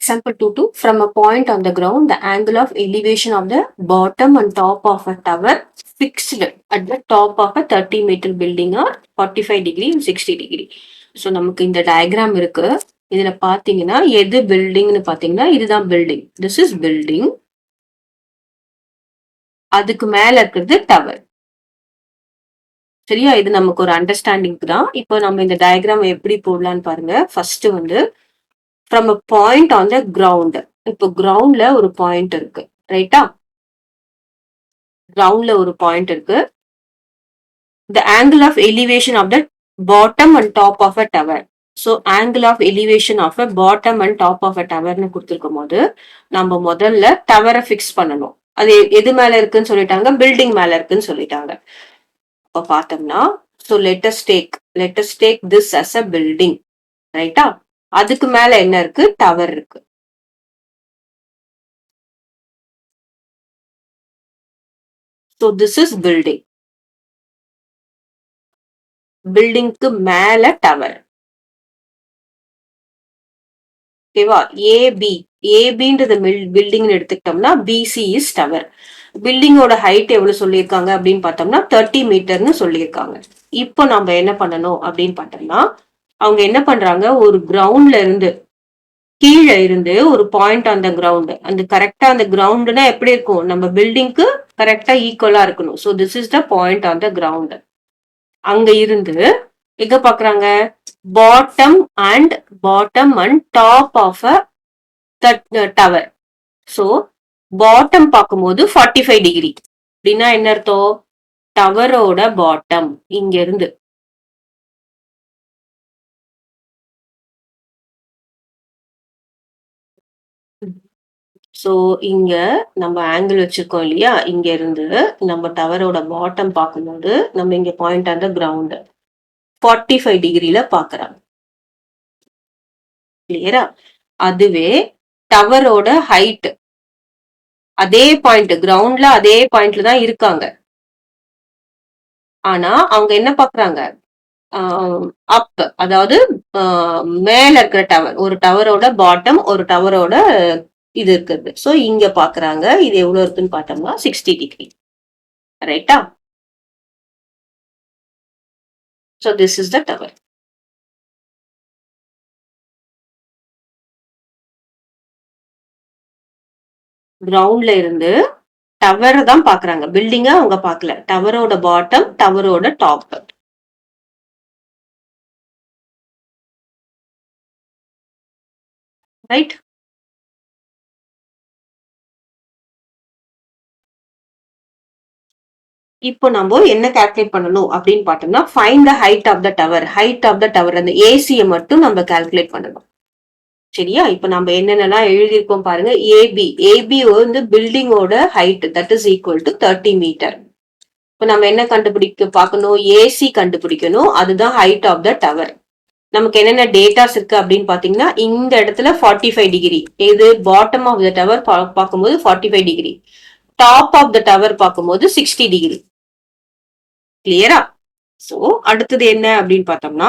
Example 2.2. From a point on the ground, the angle of elevation of the bottom and top of a tower fixed at the top of a 30-meter building are 45 degree and 60 degree. So நமக்கு இந்த diagram இருக்கு. இதுல பாத்தீங்கன்னா எது பில்டிங்னு பாத்தீங்கன்னா இதுதான் building. This is building. அதுக்கு மேல இருக்கிறது டவர். சரியா? இது நமக்கு ஒரு அண்டர்ஸ்டாண்டிங்க்கு தான். இப்போ நம்ம இந்த டயக்ராம் எப்படி போடலாம்னு பாருங்க. ஃபர்ஸ்ட் வந்து from a point on the ground. இப்போ கிரவுண்ட்ல ஒரு பாயிண்ட் இருக்கு, ரைட்டா? கிரவுண்ட்ல ஒரு பாயிண்ட் இருக்கு. The angle of elevation of the bottom and top of a tower. So angle of elevation of a bottom and top of a tower னு கொடுத்திருக்கும் போது நம்ம முதல்ல டவரை ஃபிக்ஸ் பண்ணணும். அது எது மேல இருக்குன்னு சொல்லிட்டாங்க? பில்டிங் மேல இருக்குன்னு சொல்லிட்டாங்க. அப்ப பார்த்தோம்னா so let us take this as a building, ரைட்டா? அதுக்கு மேல என்ன இருக்கு? டவர் இருக்கு. So this is building. பில்டிங்க்கு மேல டவர். ஓகேவா? ஏபின்றது பில்டிங் எடுத்துக்கிட்டோம்னா பிசி இஸ் டவர். பில்டிங்கோட ஹைட் எவ்வளவு சொல்லியிருக்காங்க அப்படின்னு பார்த்தோம்னா 30 மீட்டர்னு சொல்லியிருக்காங்க. இப்போ நம்ம என்ன பண்ணணும் அப்படின்னு பார்த்தோம்னா அவங்க என்ன பண்றாங்க, ஒரு கிரவுண்ட்ல இருந்து கீழே இருந்து ஒரு பாயிண்ட் ஆன் த கிரவுண்ட், அந்த கரெக்டா அந்த கிரவுண்ட்னா எப்படி இருக்கும்? நம்ம பில்டிங்க்கு கரெக்டா ஈக்குவலா இருக்கணும். So this is the point on the ground. அங்க இருந்து எங்க பாக்குறாங்க? Bottom and top of a tower. So bottom பார்க்கும்போது 45 டிகிரி. அப்படின்னா என்ன அர்த்தம்? டவரோட பாட்டம் இங்க இருந்து சோ இங்க நம்ம ஆங்கிள் வச்சிருக்கோம் இல்லையா? இங்க இருந்து நம்ம டவரோட பாட்டம் பார்க்கும்போது நம்ம இங்க பாயிண்ட் ஆன் த கிரவுண்ட் 45 டிகிரில பாக்குறாங்க. கிளியரா? அதுவே டவரோட ஹைட் அதே பாயிண்ட், கிரவுண்ட்ல அதே பாயிண்ட்ல தான் இருக்காங்க. ஆனா அவங்க என்ன பாக்குறாங்க? அப், அதாவது மேல இருக்கிற டவர், ஒரு டவரோட பாட்டம் ஒரு டவரோட இது இருக்குது. சோ இங்க பாக்குறாங்க. இது எவ்வளவு இருக்குன்னு பார்த்தோம்னா 60 டிகிரி, ரைட்டா? So this is the tower. கிரவுண்ட்ல இருந்து டவர் தான் பாக்குறாங்க, பில்டிங்க அவங்க பாக்கல. டவரோட பாட்டம், டவரோட டாப், ரைட்? இப்போ நம்ம என்ன கால்குலேட் பண்ணணும் அப்படின்னு பார்த்தோம்னா find the height of the tower. Height of the tower, அந்த ஏசியை மட்டும் நம்ம கால்குலேட் பண்ணணும். சரியா? இப்ப நம்ம என்னென்னலாம் எழுதியிருக்கோம் பாருங்க. ஏபி வந்து பில்டிங்கோட height, that is equal to 30 metre. இப்ப நம்ம என்ன பார்க்கணும்? ஏசி கண்டுபிடிக்கணும். அதுதான் ஹைட் ஆஃப் த டவர். நமக்கு என்னென்ன டேட்டாஸ் இருக்கு அப்படின்னு பாத்தீங்கன்னா இந்த இடத்துல 45 டிகிரி. இது பாட்டம் ஆஃப் த டவர் பார்க்கும்போது 45 degree, top of the tower பார்க்கும்போது 60 டிகிரி. கிளியரா? சோ அடுத்தது என்ன அப்படின்னு பார்த்தோம்னா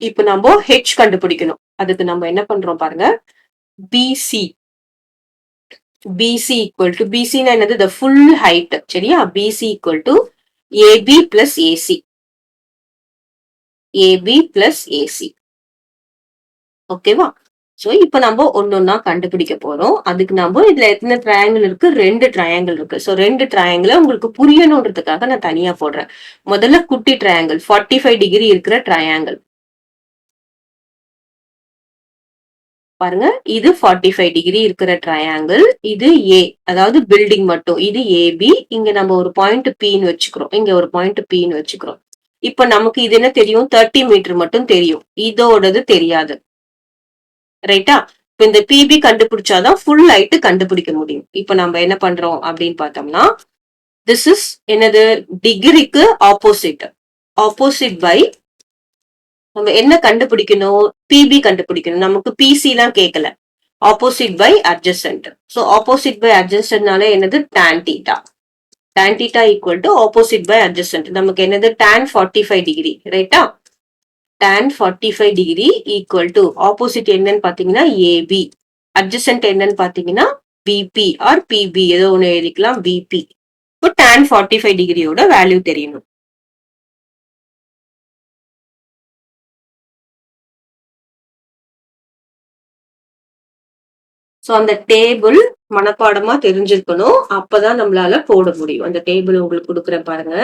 இப்ப நம்ம ஹெச் கண்டுபிடிக்கணும். அதுக்கு நம்ம என்ன பண்றோம் பாருங்க. பிசி ஈக்குவல் டு, பிசினா என்னது? The full height. சரியா? BC equal to AB plus AC. ஓகேவா? சோ இப்ப நம்ம ஒன்னொன்னா கண்டுபிடிக்க போறோம். அதுக்கு நம்ம இதுல எத்தனை ட்ரையாங்கிள் இருக்கு? 2 ட்ரையாங்கிள் இருக்கு. சோ 2 ட்ரையாங்கிள் உங்களுக்கு புரியணும்ன்றதுக்காக நான் தனியா போடுறேன். முதல்ல குட்டி ட்ரையாங்கிள் 45 டிகிரி இருக்கிற ட்ரையாங்கிள் பாருங்க. இது 45 டிகிரி இருக்கிற ட்ரையாங்கிள். இது ஏ, அதாவது பில்டிங் மட்டும். இது ஏபி. இங்க நம்ம ஒரு பாயிண்ட் பின்னு வச்சுக்கிறோம். இங்க ஒரு பாயிண்ட் பின்னு வச்சுக்கிறோம். இப்ப நமக்கு இது என்ன தெரியும்? 30 மீட்டர் மட்டும் தெரியும். இதோடது தெரியாது, ரைட்டா? இப்ப இந்த பிபி கண்டுபிடிச்சாதான் ஃபுல் ஹைட் கண்டுபிடிக்க முடியும். இப்ப நம்ம என்ன பண்றோம் அப்படின்னு பார்த்தோம்னா திஸ் இஸ் என்னது? டிகிரிக்கு ஆப்போசிட் பை நம்ம என்ன கண்டுபிடிக்கணும்? பிபி கண்டுபிடிக்கணும். நமக்கு பிசி எல்லாம் கேட்கல. Opposite by adjacent. So opposite by அட்ஜசன்ட்னால என்னது? Tan theta equal to opposite by adjacent. நமக்கு என்னது? டான் 45 டிகிரி, ரைட்டா? tan 45 degree equal to opposite என்னன்னு பாத்தீங்கன்னா ஏபி. அட்ஜசன்ட் என்னன்னு பாத்தீங்கன்னா பிபி ஆர் பிபி ஏதோ ஒண்ணு எழுதிக்கலாம் பிபி. இப்போ tan 45 டிகிரியோட வேல்யூ தெரியணும். சோ அந்த டேபிள் மனப்பாடமா தெரிஞ்சிருக்கணும். அப்பதான் நம்மளால போட முடியும். அந்த டேபிள் உங்களுக்கு கொடுக்குறேன் பாருங்க.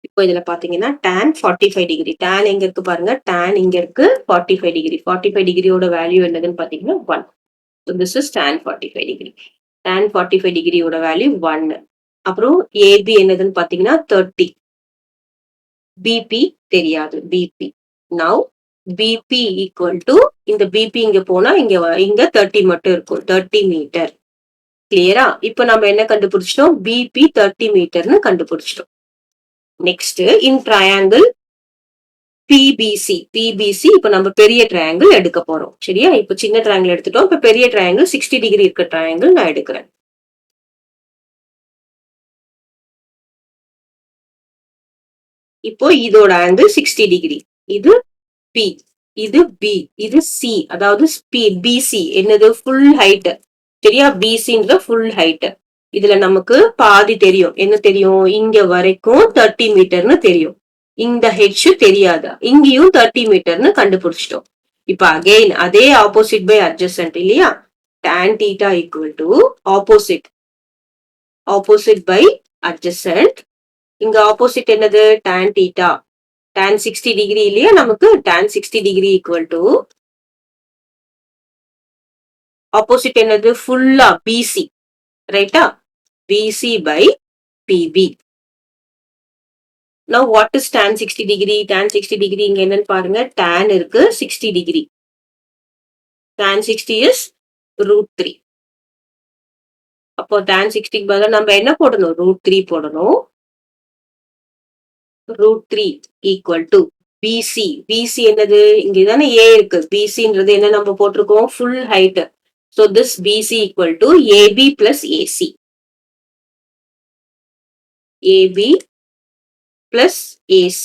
இப்போ இதுல பாத்தீங்கன்னா tan 45 டிகிரி. tan எங்க இருக்கு பாருங்க. tan இங்க இருக்கு 45 டிகிரி. 45 டிகிரியோட வேல்யூ என்னதுன்னு பாத்தீங்கன்னா 1. So this is tan 45 degree. tan 45 டிகிரியோட வேல்யூ 1. அப்புறம் ஏபி என்னதுன்னு பாத்தீங்கன்னா 30. பிபி தெரியாது BB. Now BB equal to இந்த பிபி இங்க போனா இங்க 30 மட்டும் இருக்கும். 30 மீட்டர். கிளியரா? இப்போ நம்ம என்ன கண்டுபிடிச்சிட்டோம்? பிபி 30 மீட்டர்னு கண்டுபிடிச்சிட்டோம். Next in triangle BBC. BBC இப்ப நம்ம பெரிய ட்ரையாங்கிள் எடுக்க போறோம். சரியா? இப்ப சின்ன ட்ரையாங்கிள் எடுத்துட்டோம். இப்ப பெரிய ட்ரையாங்கிள் 60 டிகிரி இருக்க ட்ரையாங்கிள் நான் எடுக்கிறேன். இப்போ இதோட ஆங்கிள் 60 டிகிரி. இது பி, இது பி, இது சி. அதாவது பிசி என்னது ஃபுல் ஹைட். சரியா? பிசின்ற ஃபுல் ஹைட். இதுல நமக்கு பாதி தெரியும். என்ன தெரியும்? இங்க வரைக்கும் 30 மீட்டர்னு தெரியும். இந்த ஹெச் தெரியாதா? இங்கேயும் 30 மீட்டர்னு கண்டுபிடிச்சிட்டோம். இப்ப அகைன் அதே ஆப்போசிட் பை அட்ஜசன்ட் இல்லையா? tan theta equal to opposite. Opposite by adjacent. இங்க ஆப்போசிட் என்னது? tan theta. tan 60 டிகிரி இல்லையா? நமக்கு tan 60 degree equal to opposite என்னது? ஃபுல்லா பிசி. ரைட்டா? BC by BB. Now what is tan 60 degree? Tan 60 degree இங்க என்னன்னு பாருங்க. tan இருக்கு 60 degree. tan 60 is √3. அப்போ tan 60 பதிலா நம்ம என்ன போடணும்? √3 போடணும். √3 equal to BC. BC என்னது? இங்க தானே A இருக்கு. BCன்றது என்ன நம்ம போட்டிருக்கோம்? full height. So this BC equal to AB plus AC. AB plus AC.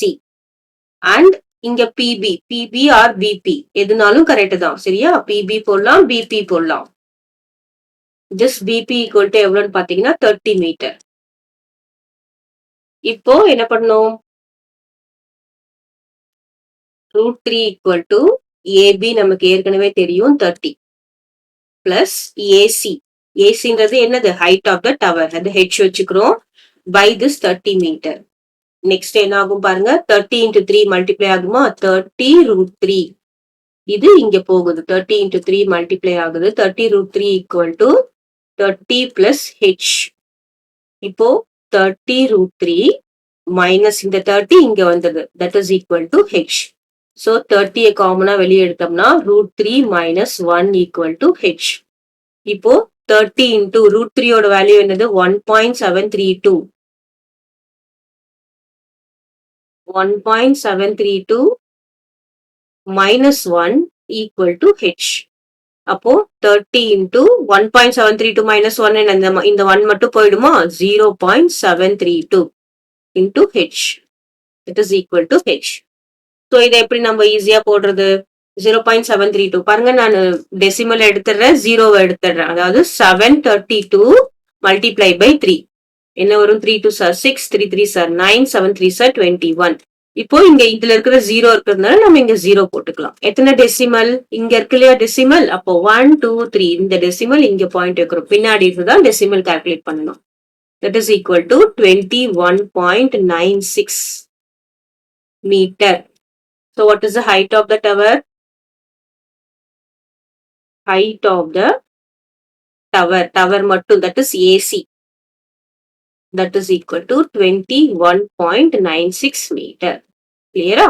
And இங்க PB. PB or BP. எதுனாலும் கரெக்ட் தான். சரியா? PB போடலாம், BP போடலாம். This BP equal to எவ்வளவுன்னு பாத்தீங்கன்னா 30 மீட்டர். இப்போ என்ன பண்ணணும்? √3 equal to AB நமக்கு ஏற்கனவே தெரியும் 30 plus AC. ACன்றது என்னது? Height of the tower. அது H வச்சுக்கிறோம். by this 30 metre. நெக்ஸ்ட் என்ன ஆகும் பாருங்க. 30 into 3 மல்டிப்ளை ஆகுமா? 30 √3. இது இங்க போகுது. 30 into 3 மல்டிப்ளை ஆகுது. 30 √3 equal to 30 plus H. இப்போ 30 √3 மைனஸ் இந்த 30 இங்க வந்தது. that is equal to H. So 30 காமனா வெளியே எடுத்தோம்னா √3 minus 1 equal to H. இப்போ 30 into √3 ஓட வேல்யூ என்னது? 1.732. 1.732 minus 1 equal to H. அப்போ 30 into 1.732 minus 1 இந்த 1 மட்டும் போயிடுமா? 0.732 into H. It is equal to H. So இதை எப்படி நம்ம ஈஸியா போடுறது? 0.732 பாருங்க. நான் டெசிமல் எடுத்துடுறேன், 0 எடுத்துடுறேன். அதாவது 732 multiply by 3 என்ன வரும்? 3 2 சார் 6, 3 3 சார் 9, 7 3 சார் 21. இப்போ இங்க இதுல இருக்கிற 0 இருக்கிறதுனால நம்ம இங்க 0 போட்டுக்கலாம். எத்தனை டெசிமல்? இங்க இருக்கு இல்லையா டெசிமல்? அப்போ 1 2 3 இந்த டெசிமல் இங்க பாயிண்ட் வைக்கிறோம். பின்னாடி இதுதான் டெசிமல் கால்குலேட் பண்ணணும். That is equal to 21.96 meter. So what is the height of the tower? Height of the tower மட்டும், that is AC. That is equal to 21.96 meter. Clear?